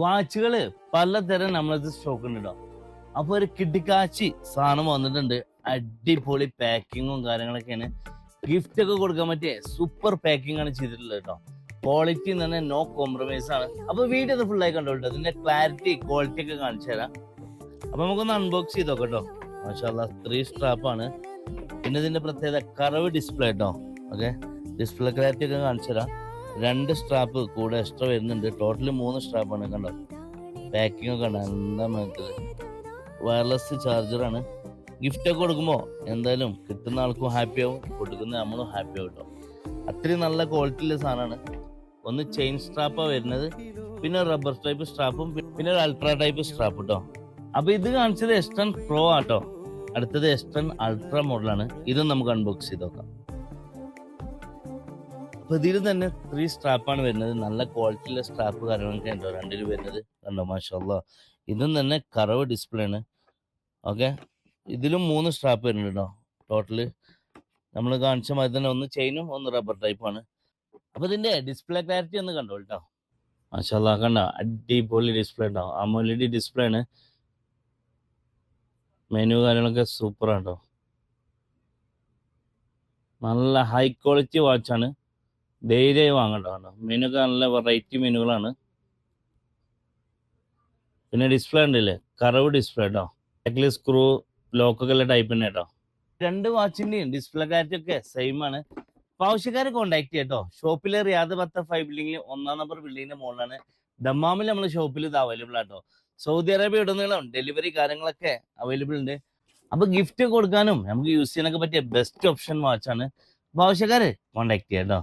വാച്ചുകള് പലതരം നമ്മളത് സ്റ്റോക്ക് ഉണ്ട് കേട്ടോ. അപ്പൊ ഒരു കിട്ടിക്കാച്ചി സാധനം വന്നിട്ടുണ്ട്. അടിപൊളി പാക്കിങ്ങും കാര്യങ്ങളൊക്കെയാണ്. ഗിഫ്റ്റ് ഒക്കെ കൊടുക്കാൻ പറ്റിയ സൂപ്പർ പാക്കിംഗ് ആണ് ചെയ്തിട്ടുള്ളത് കേട്ടോ. ക്വാളിറ്റി എന്ന് പറഞ്ഞാൽ നോ കോംപ്രമൈസ് ആണ്. അപ്പൊ വീഡിയോ ഒന്ന് ഫുൾ ആയി കണ്ടോട്ടോ. അതിന്റെ ക്ലാരിറ്റി ക്വാളിറ്റി ഒക്കെ കാണിച്ചു തരാം. അപ്പൊ നമുക്കൊന്ന് അൺബോക്സ് ചെയ്ത് നോക്കാം കേട്ടോ. മാഷാല്ലാ 3 സ്ട്രാപ്പാണ്. പിന്നെ ഇതിന്റെ പ്രത്യേകത കർവ് ഡിസ്പ്ലേ കേട്ടോ. ഓക്കെ, ഡിസ്പ്ലേ ക്ലാരിറ്റി ഒക്കെ കാണിച്ചു തരാം. 2 സ്ട്രാപ്പ് കൂടെ എക്സ്ട്രാ വരുന്നുണ്ട്. ടോട്ടല് 3 സ്ട്രാപ്പാണ്. കണ്ടോ പാക്കിംഗ് ഒക്കെ കണ്ടോ, എന്താ നോക്കുന്നത്. വയർലെസ് ചാർജറാണ്. ഗിഫ്റ്റ് ഒക്കെ കൊടുക്കുമ്പോൾ എന്തായാലും കിട്ടുന്ന ആൾക്കും ഹാപ്പി ആവും, കൊടുക്കുന്ന നമ്മളും ഹാപ്പി ആവും കേട്ടോ. അത്രയും നല്ല ക്വാളിറ്റിയുള്ള സാധനമാണ്. ഒന്ന് ചെയിൻ സ്ട്രാപ്പാണ് വരുന്നത്, പിന്നെ റബ്ബർ ടൈപ്പ് സ്ട്രാപ്പും, പിന്നെ ഒരു അൾട്രാ ടൈപ്പ് സ്ട്രാപ്പ് കേട്ടോ. അപ്പൊ ഇത് കാണിച്ചത് S10 Pro ആട്ടോ. അടുത്തത് S10 Ultra മോഡലാണ്. ഇതും നമുക്ക് അൺബോക്സ് ചെയ്ത് നോക്കാം. അപ്പൊ ഇതിൽ തന്നെ 3 സ്ട്രാപ്പാണ് വരുന്നത്. നല്ല ക്വാളിറ്റിയുള്ള സ്ട്രാപ്പ് കാര്യങ്ങളൊക്കെ ഉണ്ടോ രണ്ടിൽ വരുന്നത്. കണ്ടോ മാഷാല്ലാ. ഇതും തന്നെ കർവ് ഡിസ്പ്ലേ ആണ്. ഓക്കെ, ഇതിലും 3 സ്ട്രാപ്പ് വരുന്നുണ്ട് കേട്ടോ. ടോട്ടല് നമ്മൾ കാണിച്ച മാതിരി തന്നെ ഒന്ന് ചെയിനും ഒന്ന് റബ്ബർ ടൈപ്പാണ്. അപ്പൊ ഇതിന്റെ ഡിസ്പ്ലേ ക്ലാരിറ്റി ഒന്ന് കണ്ടോ കേട്ടോ. മാഷാല്ലാ കണ്ടോ, അടിപൊളി ഡിസ്പ്ലേ ഉണ്ടോ. AMOLED ഡിസ്പ്ലേ ആണ്. മെനു കാര്യങ്ങളൊക്കെ സൂപ്പറാണ് കേട്ടോ. നല്ല ഹൈ ക്വാളിറ്റി വാച്ചാണ്. ധൈര്യമായി വാങ്ങട്ടോ. കണ്ടോ മെനു ഒക്കെ നല്ല വെറൈറ്റി മെനുകളാണ്. പിന്നെ ഡിസ്പ്ലേ ഉണ്ടല്ലേ, കർവ് ഡിസ്പ്ലേ കേട്ടോ. ബാക്കിൽ സ്ക്രൂ ലോക്കൊക്കെ ഉള്ള ടൈപ്പ് തന്നെ കേട്ടോ. 2 വാച്ചിന്റെയും ഡിസ്പ്ലേ ക്ലാരിറ്റി ഒക്കെ സെയിം ആണ്. അപ്പൊ ആവശ്യക്കാരെ കോൺടാക്ട് ചെയ്യട്ടോ. ഷോപ്പിലെ റിയാദ് ബത്ത 5 ബിൽഡിംഗിൽ 1ാം നമ്പർ ബിൽഡിങ്ങിന്റെ മുകളിലാണ്. ദമ്മാമിൽ നമ്മുടെ ഷോപ്പിൽ ഇത് അവൈലബിൾ ആട്ടോ. സൗദി അറേബ്യ ഇടുന്നീളം ഡെലിവറി കാര്യങ്ങളൊക്കെ അവൈലബിൾ ഉണ്ട്. അപ്പൊ ഗിഫ്റ്റ് കൊടുക്കാനും നമുക്ക് യൂസ് ചെയ്യാനൊക്കെ പറ്റിയ ബെസ്റ്റ് ഓപ്ഷൻ വാച്ചാണ്. അപ്പൊ ആവശ്യക്കാര് കോൺടാക്ട് ചെയ്യാം കേട്ടോ.